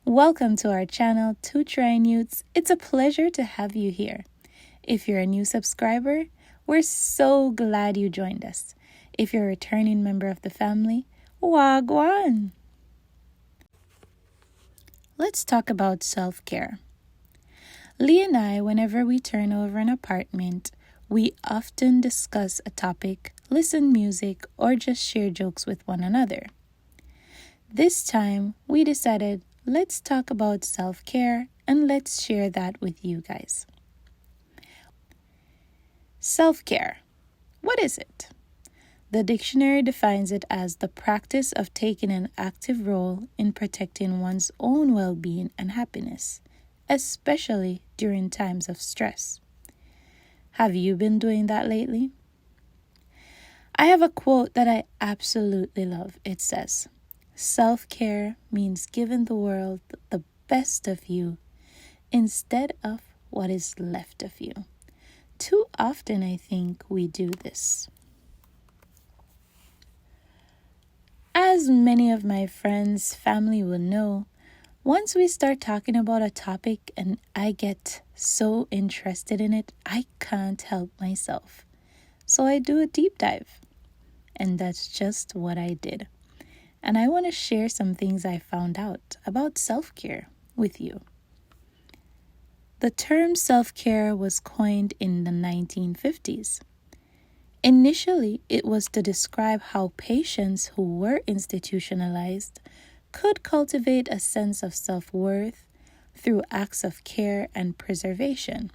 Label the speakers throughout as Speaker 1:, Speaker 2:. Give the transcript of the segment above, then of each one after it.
Speaker 1: Welcome to our channel, Two Trying Youths. It's a pleasure to have you here. If you're a new subscriber, we're so glad you joined us. If you're a returning member of the family, wagwan! Let's talk about self-care. Lee and I, whenever we turn over an apartment, we often discuss a topic, listen music, or just share jokes with one another. This time, we decided let's talk about self-care and let's share that with you guys. Self-care. What is it? The dictionary defines it as the practice of taking an active role in protecting one's own well-being and happiness, especially during times of stress. Have you been doing that lately? I have a quote that I absolutely love. It says, "Self-care means giving the world the best of you instead of what is left of you." Too often, I think, we do this. As many of my friends, family will know, once we start talking about a topic and I get so interested in it, I can't help myself. So I do a deep dive. And that's just what I did. And I want to share some things I found out about self-care with you. The term self-care was coined in the 1950s. Initially, it was to describe how patients who were institutionalized could cultivate a sense of self-worth through acts of care and preservation.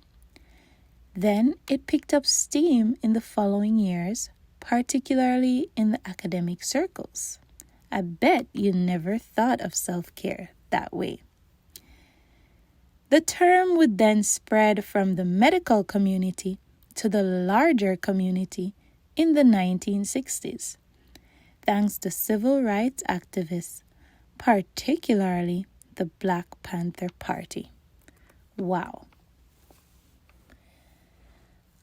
Speaker 1: Then it picked up steam in the following years, particularly in the academic circles. I bet you never thought of self-care that way. The term would then spread from the medical community to the larger community in the 1960s, thanks to civil rights activists, particularly the Black Panther Party. Wow.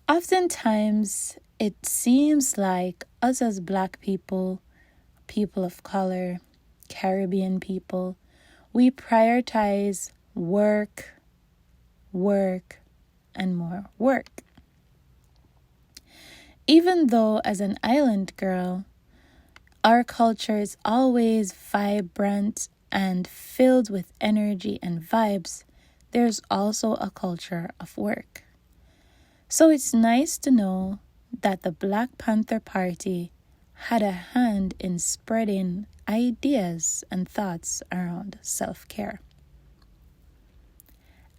Speaker 1: Oftentimes, it seems like us as Black people, people of color, Caribbean people, we prioritize work, and more work. Even though as an island girl, our culture is always vibrant and filled with energy and vibes, there's also a culture of work. So it's nice to know that the Black Panther Party had a hand in spreading ideas and thoughts around self-care.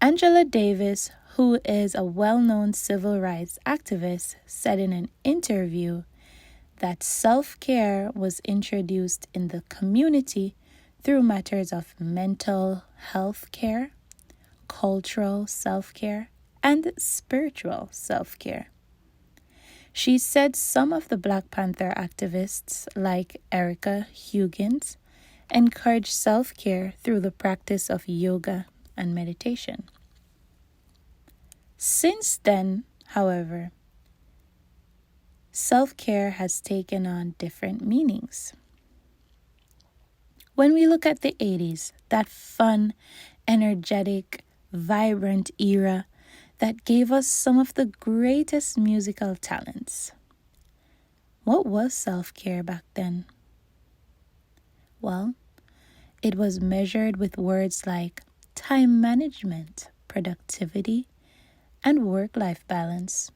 Speaker 1: Angela Davis, who is a well-known civil rights activist, said in an interview that self-care was introduced in the community through matters of mental health care, cultural self-care, and spiritual self-care. She said some of the Black Panther activists, like Erica Huggins, encouraged self-care through the practice of yoga and meditation. Since then, however, self-care has taken on different meanings. When we look at the 80s, that fun, energetic, vibrant era that gave us some of the greatest musical talents. What was self-care back then? Well, it was measured with words like time management, productivity, and work-life balance.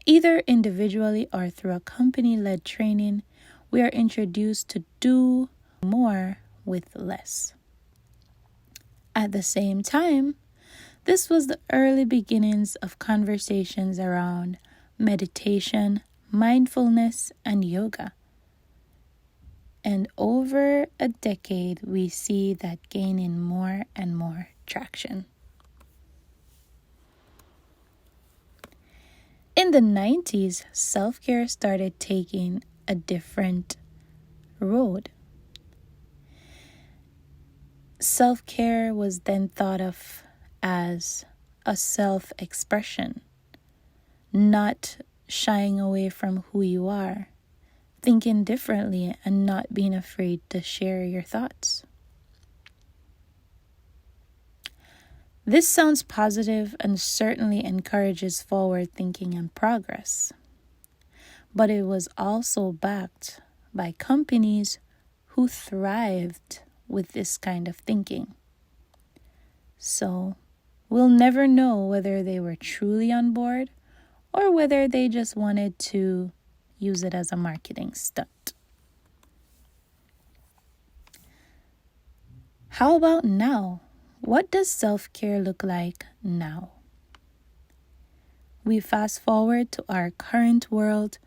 Speaker 1: Either individually or through a company-led training, we are introduced to do more with less. At the same time, this was the early beginnings of conversations around meditation, mindfulness, and yoga. And over a decade, we see that gaining more and more traction. In the 90s, self-care started taking a different road. Self-care was then thought of as a self-expression, not shying away from who you are, thinking differently and not being afraid to share your thoughts. This sounds positive and certainly encourages forward thinking and progress. But it was also backed by companies who thrived with this kind of thinking. So we'll never know whether they were truly on board or whether they just wanted to use it as a marketing stunt. How about now? What does self-care look like now? We fast forward to our current world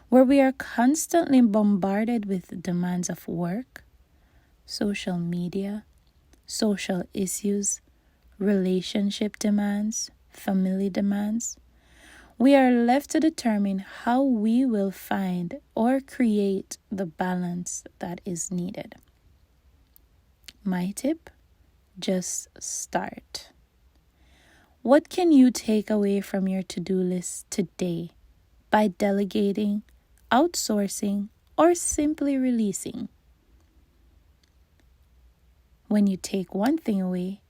Speaker 1: where we are constantly bombarded with demands of work, social media, social issues, relationship demands, family demands. We are left to determine how we will find or create the balance that is needed. My tip? Just start. What can you take away from your to-do list today by delegating, outsourcing, or simply releasing? When you take one thing away,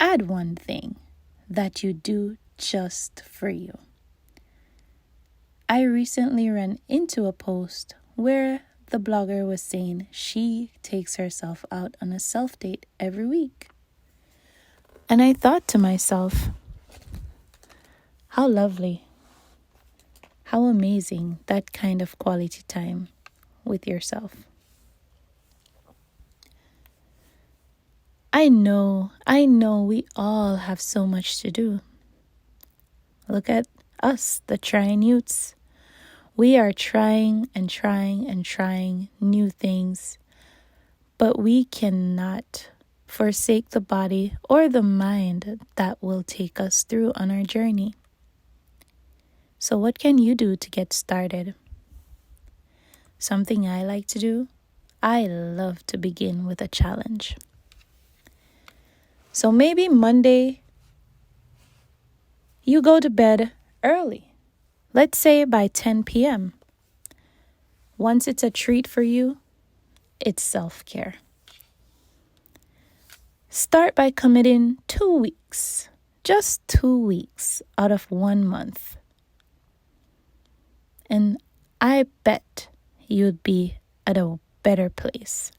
Speaker 1: add one thing that you do just for you. I recently ran into a post where the blogger was saying she takes herself out on a self-date every week. And I thought to myself, how lovely, how amazing that kind of quality time with yourself. I know we all have so much to do. Look at us, the trying youths. We are trying new things, but we cannot forsake the body or the mind that will take us through on our journey. So what can you do to get started? Something I like to do, I love to begin with a challenge. So maybe Monday, you go to bed early. Let's say by 10 p.m. Once it's a treat for you, it's self-care. Start by committing 2 weeks, just 2 weeks out of 1 month. And I bet you'd be at a better place.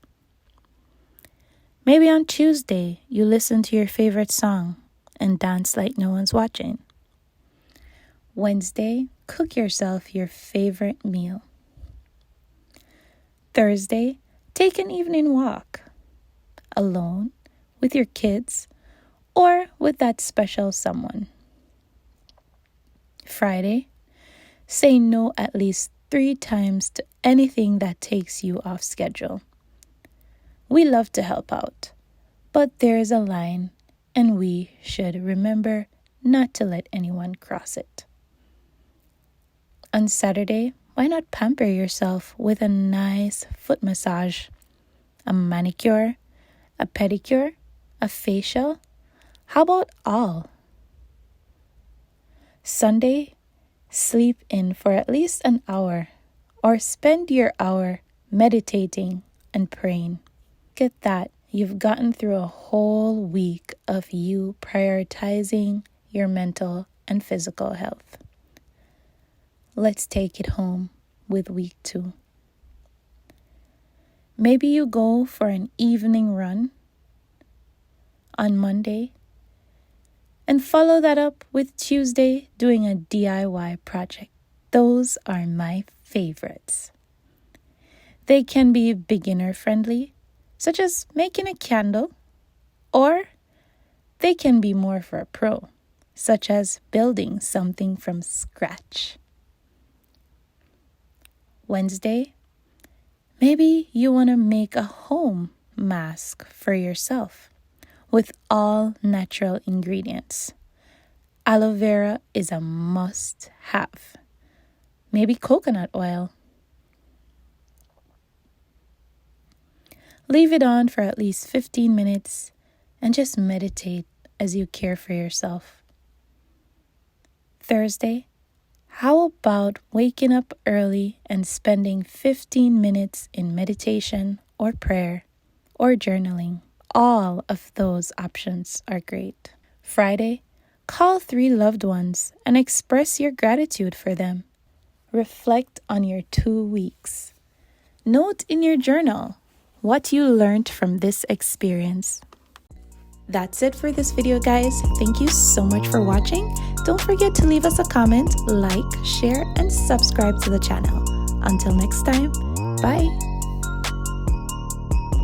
Speaker 1: Maybe on Tuesday, you listen to your favorite song and dance like no one's watching. Wednesday, cook yourself your favorite meal. Thursday, take an evening walk, alone, with your kids, or with that special someone. Friday, say no at least 3 times to anything that takes you off schedule. We love to help out, but there's a line, and we should remember not to let anyone cross it. On Saturday, why not pamper yourself with a nice foot massage, a manicure, a pedicure, a facial? How about all? Sunday, sleep in for at least an hour or spend your hour meditating and praying. Get that. You've gotten through a whole week of you prioritizing your mental and physical health. Let's take it home with week 2. Maybe you go for an evening run on Monday and follow that up with Tuesday doing a DIY project. Those are my favorites. They can be beginner friendly, such as making a candle, or they can be more for a pro, such as building something from scratch. Wednesday, maybe you want to make a home mask for yourself with all natural ingredients. Aloe vera is a must-have. Maybe coconut oil. Leave it on for at least 15 minutes and just meditate as you care for yourself. Thursday, how about waking up early and spending 15 minutes in meditation or prayer or journaling? All of those options are great. Friday, call 3 loved ones and express your gratitude for them. Reflect on your 2 weeks. Note in your journal what you learned from this experience. That's it for this video, guys. Thank you so much for watching. Don't forget to leave us a comment, like, share, and subscribe to the channel. Until next time, bye.